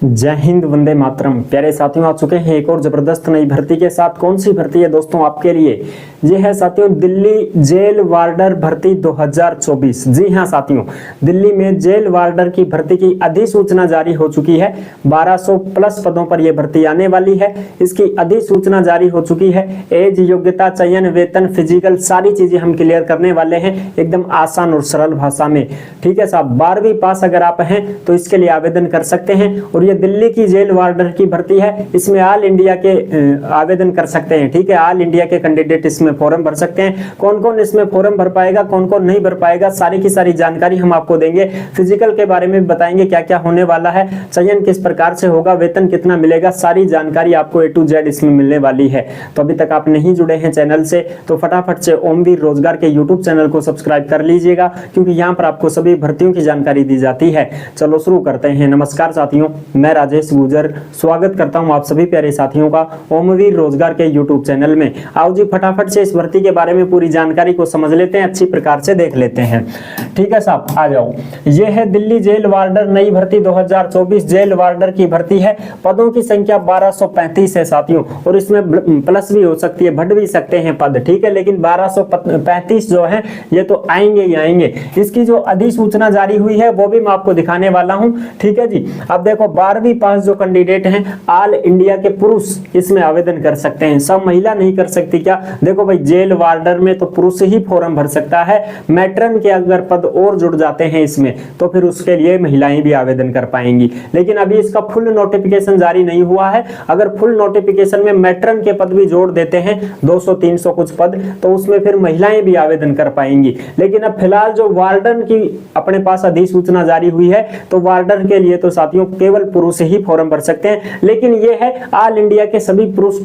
जय हिंद, वंदे मातरम। प्यारे साथियों, आ चुके हैं एक और जबरदस्त नई भर्ती के साथ। कौन सी भर्ती है दोस्तों आपके लिए? ये है साथियों दिल्ली जेल वार्डर भर्ती 2024। जी हाँ साथियों, दिल्ली में जेल वार्डर की भर्ती की अधिसूचना जारी हो चुकी है। 1200 प्लस पदों पर यह भर्ती आने वाली है। इसकी अधिसूचना जारी हो चुकी है। एज, योग्यता, चयन, वेतन, फिजिकल, सारी चीजें हम क्लियर करने वाले हैं एकदम आसान और सरल भाषा में। ठीक है साहब, 12वीं पास अगर आप हैं तो इसके लिए आवेदन कर सकते हैं। और ये दिल्ली की जेल वार्डर की भर्ती है। इसमें ऑल इंडिया के आवेदन कर सकते हैं। ठीक है, ऑल इंडिया के कैंडिडेट इसमें फॉर्म भर सकते हैं। कौन कौन इसमें फॉर्म भर पाएगा, कौन कौन नहीं भर पाएगा, सारी की सारी जानकारी हम आपको देंगे। फिजिकल के बारे में बताएंगे क्या क्या होने वाला है, चयन किस प्रकार से होगा, वेतन कितना मिलेगा, सारी जानकारी आपको A to Z इसमें मिलने वाली है। तो अभी तक आप नहीं जुड़े हैं चैनल से तो फटाफट से ओमवीर रोजगार के यूट्यूब चैनल को सब्सक्राइब कर लीजिएगा, क्योंकि यहाँ पर आपको सभी भर्तियों की जानकारी दी जाती है। चलो शुरू करते हैं। नमस्कार साथियों, मैं राजेश गुजर स्वागत करता हूं आप सभी प्यारे साथियों का ओमवीर रोजगार के यूट्यूब चैनल में। आओ जी फटाफट से इस भर्ती के बारे में पूरी जानकारी को समझ लेते हैं, अच्छी प्रकार से देख लेते हैं। ठीक है साहब, आ जाओ। ये है दिल्ली जेल वार्डर नई भर्ती 2024 जेल वार्डर की भर्ती है। पदों की संख्या 1235 है साथियों, और इसमें प्लस भी हो सकती है, बढ़ भी सकते हैं पद। ठीक है, लेकिन 1235 जो है ये तो आएंगे ही आएंगे। इसकी जो अधिसूचना जारी हुई है वो भी मैं आपको दिखाने वाला हूं। ठीक है जी, अब देखो 12वीं पास जो कैंडिडेट हैं ऑल इंडिया के पुरुष इसमें आवेदन कर सकते हैं। सब महिला नहीं कर सकती क्या? देखो भाई, जेल वार्डर में तो पुरुष ही फॉर्म भर सकता है। मैट्रन के अगर पद और जुड़ जाते हैं इसमें तो फिर उसके लिए महिलाएं भी आवेदन कर पाएंगी। लेकिन अभी इसका फुल नोटिफिकेशन जारी नहीं हुआ है। अगर फुल नोटिफिकेशन में मैट्रन के पद भी जोड़ देते हैं 200-300 कुछ पद, तो उसमें फिर महिलाएं भी आवेदन कर पाएंगी। लेकिन अब फिलहाल जो वार्डन की अपने पास अधिसूचना जारी हुई है तो वार्डन के लिए तो साथियों केवल पुरुष ही फॉर्म भर सकते हैं। लेकिन ये है ऑल इंडिया के सभी पुरुष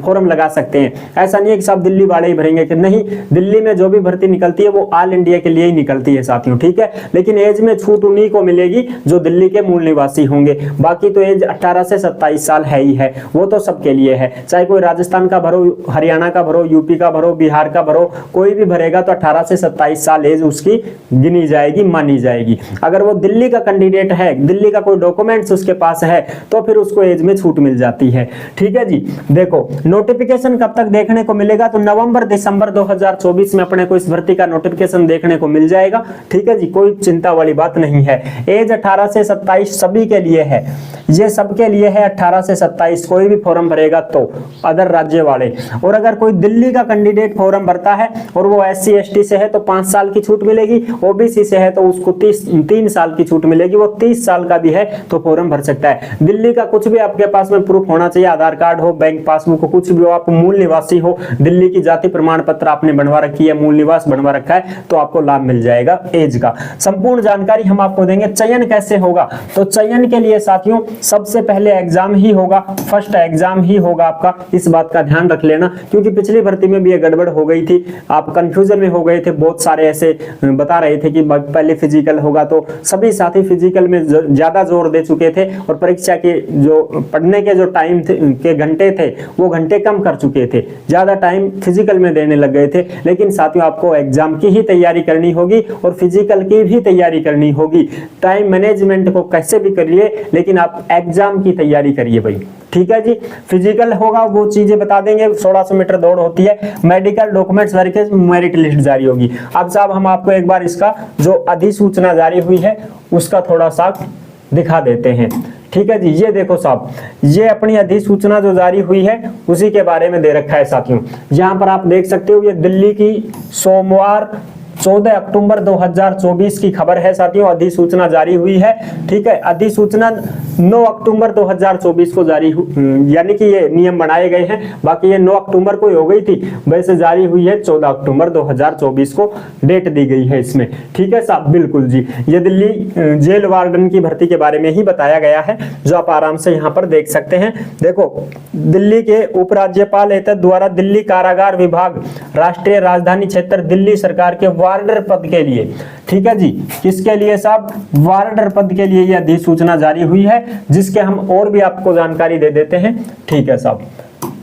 फॉर्म लगा सकते हैं। ऐसा नहीं है कि सब दिल्ली वाले ही भरेंगे, कि नहीं, दिल्ली में जो भी भर्ती निकलती है वो ऑल इंडिया के लिए ही निकलती है साथियों। ठीक है, लेकिन एज में छूट उन्हीं को मिलेगी जो दिल्ली के मूल निवासी होंगे। बाकी तो एज 18 से 27 साल है ही है, वो तो सबके लिए है। चाहे कोई राजस्थान का भरो, हरियाणा का भरो, यूपी का भरो, बिहार का भरो, कोई भी भरेगा तो 18 से 27 साल एज उसकी गिनी जाएगी, मानी जाएगी। अगर वो दिल्ली का कैंडिडेट है, दिल्ली का कोई डॉक्यूमेंट्स उसके पास है, तो फिर उसको एज में छूट मिल जाती है। ठीक है जी, देखो नोटिफिकेशन कब तक देखने को मिलेगा तो नवंबर-दिसंबर 2024 में अपने को इस भर्ती का नोटिफिकेशन देखने को मिल जाएगा। ठीक है जी, कोई चिंता वाली बात नहीं है। एज 18 से 27 सभी के लिए है, ये सबके लिए है। 18 से 27 कोई भी फॉर्म भरेगा तो, अदर राज्य वाले। और अगर कोई दिल्ली का कैंडिडेट फॉर्म भरता है और वो SC ST से है तो 5 साल की छूट मिलेगी, OBC से है तो उसको 3 साल की छूट मिलेगी। वो 30 साल का भी है तो फॉर्म भर सकता है। दिल्ली का कुछ भी आपके पास में प्रूफ होना चाहिए, आधार कार्ड हो, बैंक पासबुक हो, कुछ भी हो, आप मूल निवासी हो, दिल्ली की जाति प्रमाण पत्र आपने बनवा रखी है, मूल निवास बनवा रखा है, तो आपको लाभ मिल जाएगा एज का। संपूर्ण जानकारी हम आपको देंगे। चयन कैसे होगा तो चयन के लिए साथियों सबसे पहले एग्जाम ही होगा, फर्स्ट एग्जाम ही होगा आपका। इस बात का ध्यान रख लेना, क्योंकि पिछली भर्ती में भी ये गड़बड़ हो गई थी, आप कंफ्यूजन में हो गए थे। बहुत सारे ऐसे बता रहे थे कि पहले फिजिकल होगा, तो सभी साथी फिजिकल में ज्यादा जोर दे चुके थे और परीक्षा के जो पढ़ने के जो टाइम के घंटे थे वो घंटे कम कर चुके थे, ज्यादा टाइम फिजिकल में देने लग गए थे। लेकिन साथियों आपको एग्जाम की ही तैयारी करनी होगी और फिजिकल की भी तैयारी करनी होगी। टाइम मैनेजमेंट को कैसे भी करिए, लेकिन आप एग्जाम की तैयारी करिए भाई। ठीक है जी, फिजिकल होगा वो चीजें बता देंगे। 1600 मीटर दौड़ होती है, medical documents verification, merit list जारी होगी। अब साहब हम आपको एक बार इसका जो अधिसूचना जारी हुई है उसका थोड़ा सा दिखा देते हैं। ठीक है जी, ये देखो साहब, ये अपनी अधिसूचना जो जारी हुई है उसी के बारे में दे रखा है साथियों। यहाँ पर आप देख सकते हो, ये दिल्ली की सोमवार 14 अक्टूबर 2024 की खबर है साथियों। अधिसूचना जारी हुई है। ठीक है, अधिसूचना 9 अक्टूबर 2024 को जारी यानी कि ये नियम बनाए गए हैं। बाकी ये 9 अक्टूबर को ही हो गई थी, वैसे जारी हुई है 14 अक्टूबर 2024 को डेट दी गई है इसमें। ठीक है साहब, बिल्कुल जी, ये दिल्ली जेल वार्डन की भर्ती के बारे में ही बताया गया है, जो आप आराम से यहाँ पर देख सकते हैं। देखो, दिल्ली के उपराज्यपाल एतद द्वारा दिल्ली कारागार विभाग, राष्ट्रीय राजधानी क्षेत्र दिल्ली सरकार के वार्डर पद के लिए, ठीक है जी, किसके लिए साहब? वार्डर पद के लिए यह अधिसूचना जारी हुई है, जिसके हम और भी आपको जानकारी दे देते हैं। ठीक है साहब,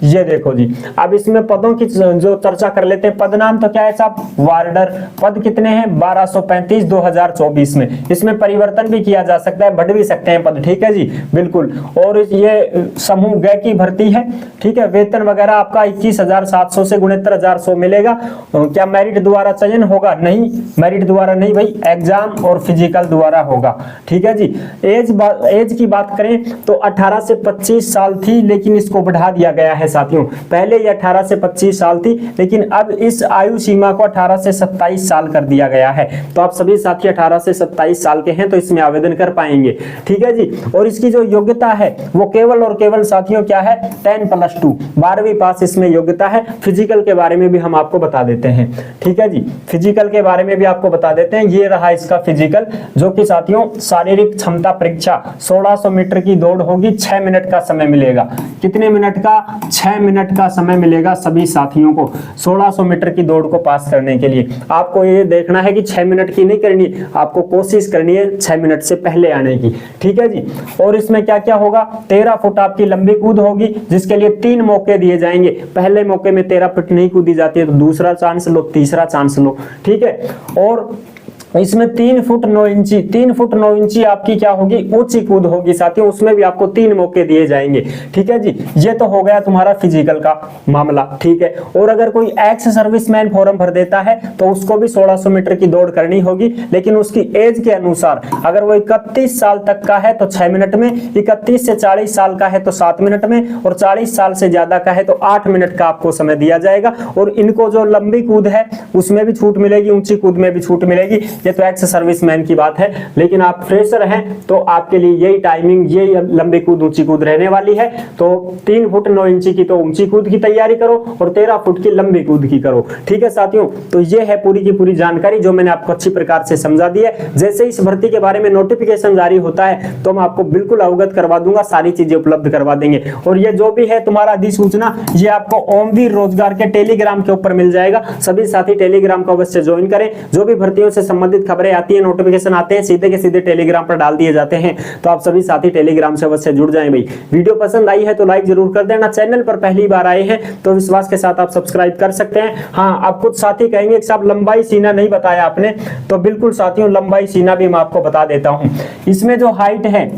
ये देखो जी, अब इसमें पदों की जो चर्चा कर लेते हैं। पद नाम तो क्या है साहब, वार्डर। पद कितने हैं, 1235 2024 में। इसमें परिवर्तन भी किया जा सकता है, बढ़ भी सकते हैं पद, ठीक है जी, बिल्कुल। और ये समूह ग की भर्ती है, ठीक है। वेतन वगैरह आपका 21,700 से 69,100 मिलेगा। क्या मेरिट द्वारा चयन होगा, नहीं, मेरिट द्वारा नहीं भाई, एग्जाम और फिजिकल द्वारा होगा, ठीक है जी। एज की बात करें तो 18 से 25 साल थी, लेकिन इसको बढ़ा दिया गया है साथियों। पहले ये 18 से 25 साल थी, लेकिन अब इस आयु सीमा को 18 से 27 साल कर दिया गया है। तो आप सभी साथी 18 से 27 साल के हैं तो इसमें आवेदन कर पाएंगे, ठीक है जी। और इसकी जो योग्यता है वो केवल और केवल साथियों क्या है, 10+2, 12वीं पास इसमें योग्यता है। फिजिकल के बारे में भी हम आपको बता देते हैं, ठीक है जी। फिजिकल के बारे में भी आपको बता देते हैं। ये रहा इसका फिजिकल, जो कि साथियों शारीरिक क्षमता परीक्षा 1600 मीटर की दौड़ होगी, 6 मिनट का समय मिलेगा। कितने मिनट का, 6 मिनट का समय मिलेगा सभी साथियों को 1600 मीटर की दौड़ को पास करने के लिए। आपको ये देखना है कि 6 मिनट की नहीं करनी, आपको कोशिश करनी है 6 मिनट से पहले आने की, ठीक है जी। और इसमें क्या क्या होगा, 13 फुट आपकी लंबी कूद होगी, जिसके लिए 3 मौके दिए जाएंगे। पहले मौके में 13 फुट नहीं कूदी जाती है तो दूसरा चांस लो, तीसरा चांस लो, ठीक है। और इसमें 3 फुट 9 इंची, 3 फुट 9 इंची आपकी क्या होगी, ऊंची कूद होगी साथियों। उसमें भी आपको 3 मौके दिए जाएंगे, ठीक है जी। ये तो हो गया तुम्हारा फिजिकल का मामला, ठीक है। और अगर कोई एक्स सर्विसमैन फॉर्म भर देता है तो उसको भी 1600 मीटर की दौड़ करनी होगी, लेकिन उसकी एज के अनुसार। अगर वो 31 साल तक का है तो 6 मिनट में, 31 से 40 साल का है तो 7 मिनट में, और 40 साल से ज्यादा का है तो 8 मिनट का आपको समय दिया जाएगा। और इनको जो लंबी कूद है उसमें भी छूट मिलेगी, ऊंची कूद में भी छूट मिलेगी। ये तो एक्स सर्विसमैन की बात है, लेकिन आप फ्रेशर हैं तो आपके लिए यही टाइमिंग, यही लंबी कूद ऊंची कूद रहने वाली है। तो 3 फुट 9 इंची की तो ऊंची कूद की तैयारी करो और 13 फुट की लंबी कूद की करो, ठीक है साथियों। तो ये है पूरी की पूरी जानकारी जो मैंने आपको अच्छी प्रकार से समझा दी है। जैसे इस भर्ती के बारे में नोटिफिकेशन जारी होता है तो मैं आपको बिल्कुल अवगत करवा दूंगा, सारी चीजें उपलब्ध करवा देंगे। और ये जो भी है तुम्हारा अधिसूचना, ये आपको ओमवीर रोजगार के टेलीग्राम के ऊपर मिल जाएगा। सभी साथी टेलीग्राम को अवश्य ज्वाइन करें। जो भी भर्तियों से संबंधित खबरें आती है, नोटिफिकेशन आते हैं, सीधे के सीधे टेलीग्राम पर डाल दिए जाते हैं। तो आप सभी साथी टेलीग्राम से अवश्य जुड़ जाएं भाई। वीडियो पसंद आई है तो लाइक जरूर कर देना। चैनल पर पहली बार आए हैं तो विश्वास के साथ आप सब्सक्राइब कर सकते हैं। हाँ, आप कुछ साथी कहेंगे कि साहब लंबाई सीना नहीं बताया आपने, तो बिल्कुल साथियों लंबाई सीना भी मैं आपको बता देता हूं। इसमें जो हाइट है,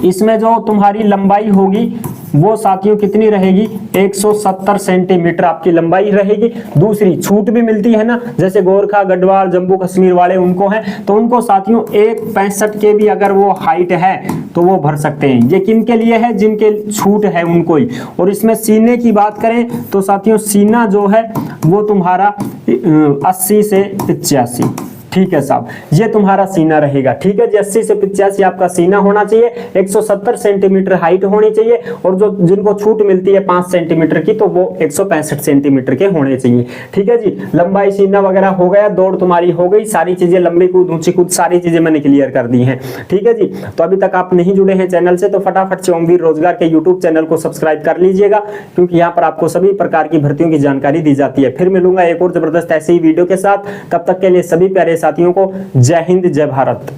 इसमें जो तुम्हारी लंबाई होगी वो साथियों कितनी रहेगी, 170 सेंटीमीटर आपकी लंबाई रहेगी। दूसरी छूट भी मिलती है ना, जैसे गोरखा, गढ़वाल, जम्मू कश्मीर वाले उनको है तो उनको साथियों 1.65 के भी अगर वो हाइट है तो वो भर सकते हैं। ये किन के लिए है, जिनके छूट है उनको ही। और इसमें सीने की बात करें तो साथियों सीना जो है वो तुम्हारा 80 से 85, ठीक है साहब, ये तुम्हारा सीना रहेगा, ठीक है जी। 80 से 85 आपका सीना होना चाहिए, 170 सेंटीमीटर हाइट होनी चाहिए, और जो जिनको छूट मिलती है 5 सेंटीमीटर की तो वो 165 सेंटीमीटर के होने चाहिए, ठीक है जी। लंबाई सीना वगैरह हो गया, दौड़ तुम्हारी हो गई, सारी चीजें लंबी कूद ऊंची कूद सारी चीजें मैंने क्लियर कर दी हैं, ठीक है जी। तो अभी तक आप नहीं जुड़े हैं चैनल से तो फटाफट से ओमवीर रोजगार के यूट्यूब चैनल को सब्सक्राइब कर लीजिएगा, क्योंकि यहाँ पर आपको सभी प्रकार की भर्तियों की जानकारी दी जाती है। फिर मिलूंगा एक और जबरदस्त ऐसे ही वीडियो के साथ, तब तक के लिए सभी प्यारे साथियों को जय हिंद, जय भारत।